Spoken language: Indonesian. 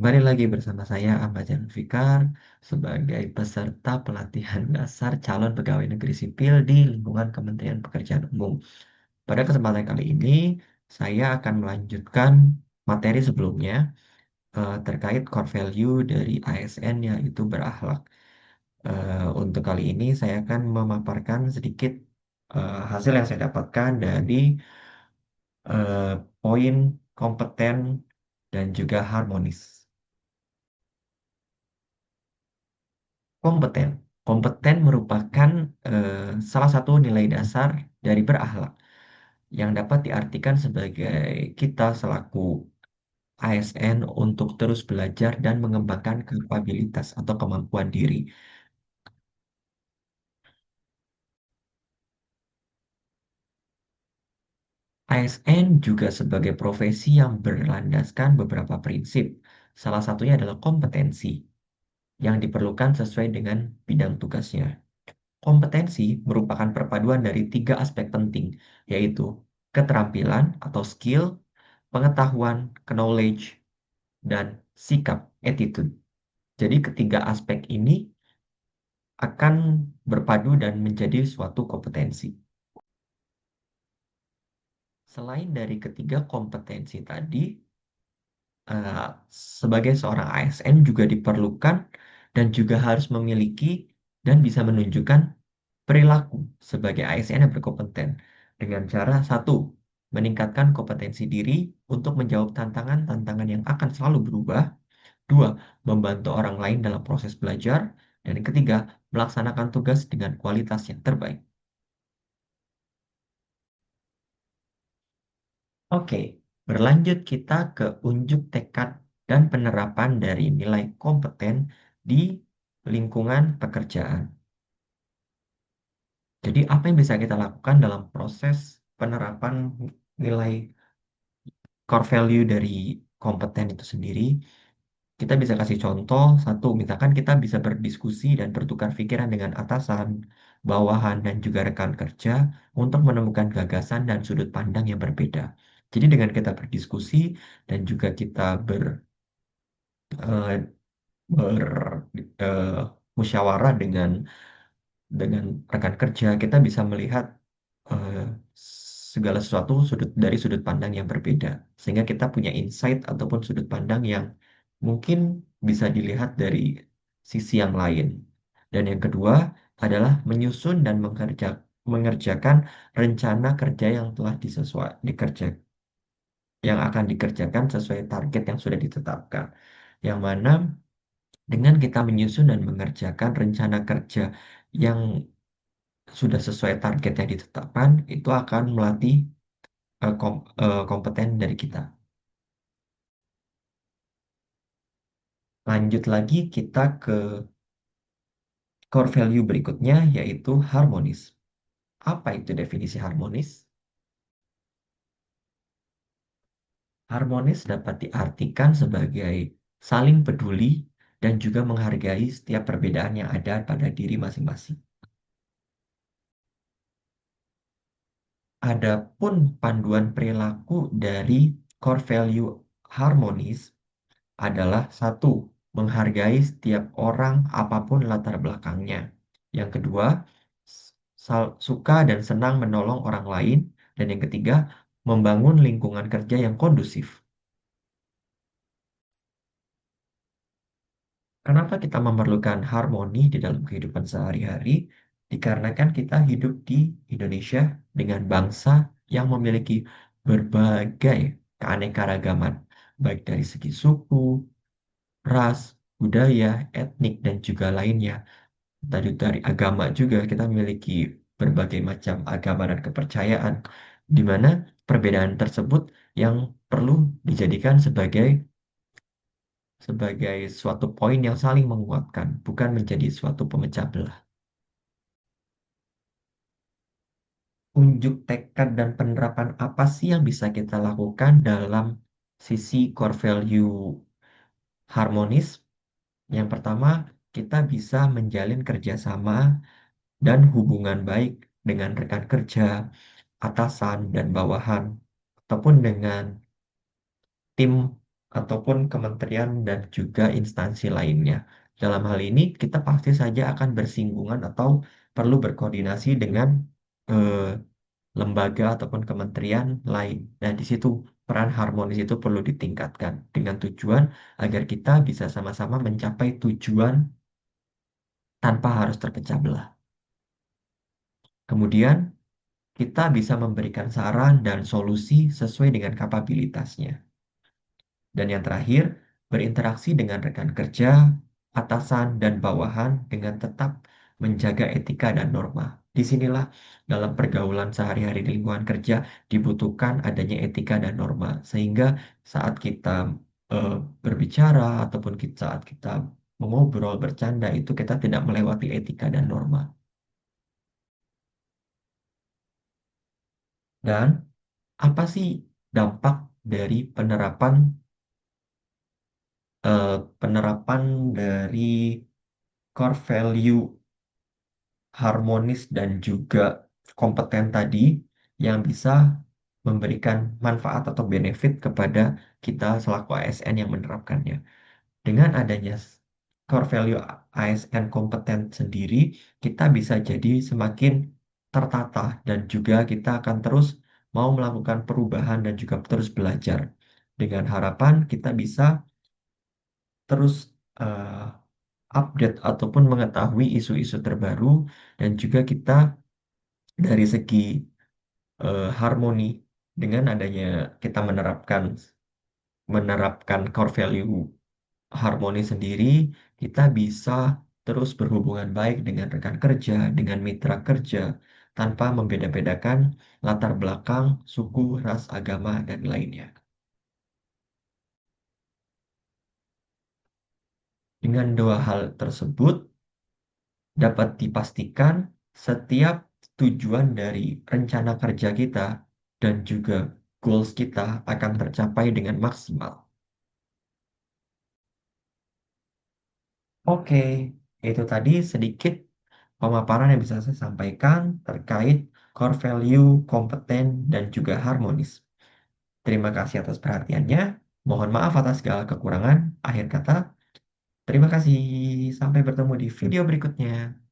Kembali lagi bersama saya Ahmad Jan Fikar sebagai peserta pelatihan dasar calon pegawai negeri sipil di lingkungan Kementerian Pekerjaan Umum. Pada kesempatan kali ini, saya akan melanjutkan materi sebelumnya terkait core value dari ASN yaitu berakhlak. Untuk kali ini, saya akan memaparkan sedikit hasil yang saya dapatkan dari eh, poin kompeten dan juga harmonis. Kompeten. Kompeten merupakan eh, salah satu nilai dasar dari berakhlak yang dapat diartikan sebagai kita selaku ASN untuk terus belajar dan mengembangkan kapabilitas atau kemampuan diri. ASN juga sebagai profesi yang berlandaskan beberapa prinsip. Salah satunya adalah kompetensi yang diperlukan sesuai dengan bidang tugasnya. Kompetensi merupakan perpaduan dari tiga aspek penting, yaitu keterampilan atau skill, pengetahuan, knowledge, dan sikap, attitude. Jadi ketiga aspek ini akan berpadu dan menjadi suatu kompetensi. Selain dari ketiga kompetensi tadi, eh, sebagai seorang ASN juga diperlukan dan juga harus memiliki dan bisa menunjukkan perilaku sebagai ASN yang berkompeten dengan cara satu, meningkatkan kompetensi diri untuk menjawab tantangan-tantangan yang akan selalu berubah. Dua, membantu orang lain dalam proses belajar. Dan yang ketiga, melaksanakan tugas dengan kualitas yang terbaik. Oke, berlanjut kita ke unjuk tekad dan penerapan dari nilai kompeten di lingkungan pekerjaan. Jadi, apa yang bisa kita lakukan dalam proses penerapan nilai core value dari kompeten itu sendiri? Kita bisa kasih contoh, satu, misalkan kita bisa berdiskusi dan bertukar pikiran dengan atasan, bawahan, dan juga rekan kerja untuk menemukan gagasan dan sudut pandang yang berbeda. Jadi dengan kita berdiskusi dan juga kita eh, ber musyawarah dengan rekan kerja, kita bisa melihat eh, segala sesuatu dari sudut pandang yang berbeda, sehingga kita punya insight ataupun sudut pandang yang mungkin bisa dilihat dari sisi yang lain. Dan yang kedua adalah menyusun dan mengerjakan rencana kerja yang telah yang akan dikerjakan sesuai target yang sudah ditetapkan. Yang mana dengan kita menyusun dan mengerjakan rencana kerja yang sudah sesuai target yang ditetapkan, itu akan melatih kompeten dari kita. Lanjut lagi kita ke core value berikutnya, yaitu harmonis. Apa itu definisi harmonis? Harmonis dapat diartikan sebagai saling peduli dan juga menghargai setiap perbedaan yang ada pada diri masing-masing. Adapun panduan perilaku dari core value harmonis adalah satu, menghargai setiap orang apapun latar belakangnya. Yang kedua, suka dan senang menolong orang lain. Dan yang ketiga, membangun lingkungan kerja yang kondusif. Kenapa kita memerlukan harmoni di dalam kehidupan sehari-hari? Dikarenakan kita hidup di Indonesia dengan bangsa yang memiliki berbagai keanekaragaman, baik dari segi suku, ras, budaya, etnik, dan juga lainnya. Dari agama juga kita memiliki berbagai macam agama dan kepercayaan, di mana perbedaan tersebut yang perlu dijadikan sebagai suatu poin yang saling menguatkan, bukan menjadi suatu pemecah belah. Unjuk tekad dan penerapan apa sih yang bisa kita lakukan dalam sisi core value harmonis? Yang pertama, kita bisa menjalin kerjasama dan hubungan baik dengan rekan kerja, atasan, dan bawahan, ataupun dengan tim ataupun kementerian dan juga instansi lainnya. Dalam hal ini, kita pasti saja akan bersinggungan atau perlu berkoordinasi dengan eh, lembaga ataupun kementerian lain. Dan di situ peran harmonis itu perlu ditingkatkan dengan tujuan agar kita bisa sama-sama mencapai tujuan tanpa harus terpecah belah. Kemudian, kita bisa memberikan saran dan solusi sesuai dengan kapabilitasnya. Dan yang terakhir, berinteraksi dengan rekan kerja, atasan, dan bawahan dengan tetap menjaga etika dan norma. Disinilah dalam pergaulan sehari-hari di lingkungan kerja dibutuhkan adanya etika dan norma. Sehingga saat kita eh, berbicara ataupun saat kita mengobrol, bercanda, itu kita tidak melewati etika dan norma. Dan apa sih dampak dari eh, penerapan dari core value harmonis dan juga kompeten tadi yang bisa memberikan manfaat atau benefit kepada kita selaku ASN yang menerapkannya. Dengan adanya core value ASN kompeten sendiri, kita bisa jadi semakin tertata dan juga kita akan terus mau melakukan perubahan dan juga terus belajar. Dengan harapan kita bisa terus update ataupun mengetahui isu-isu terbaru dan juga kita dari segi harmoni dengan adanya kita menerapkan core value harmoni sendiri, kita bisa terus berhubungan baik dengan rekan kerja, dengan mitra kerja, tanpa membeda-bedakan latar belakang, suku, ras, agama, dan lainnya. Dengan dua hal tersebut, dapat dipastikan setiap tujuan dari rencana kerja kita dan juga goals kita akan tercapai dengan maksimal. Oke, itu tadi sedikit pemaparan yang bisa saya sampaikan terkait core value, kompeten, dan juga harmonis. Terima kasih atas perhatiannya. Mohon maaf atas segala kekurangan. Akhir kata, terima kasih. Sampai bertemu di video berikutnya.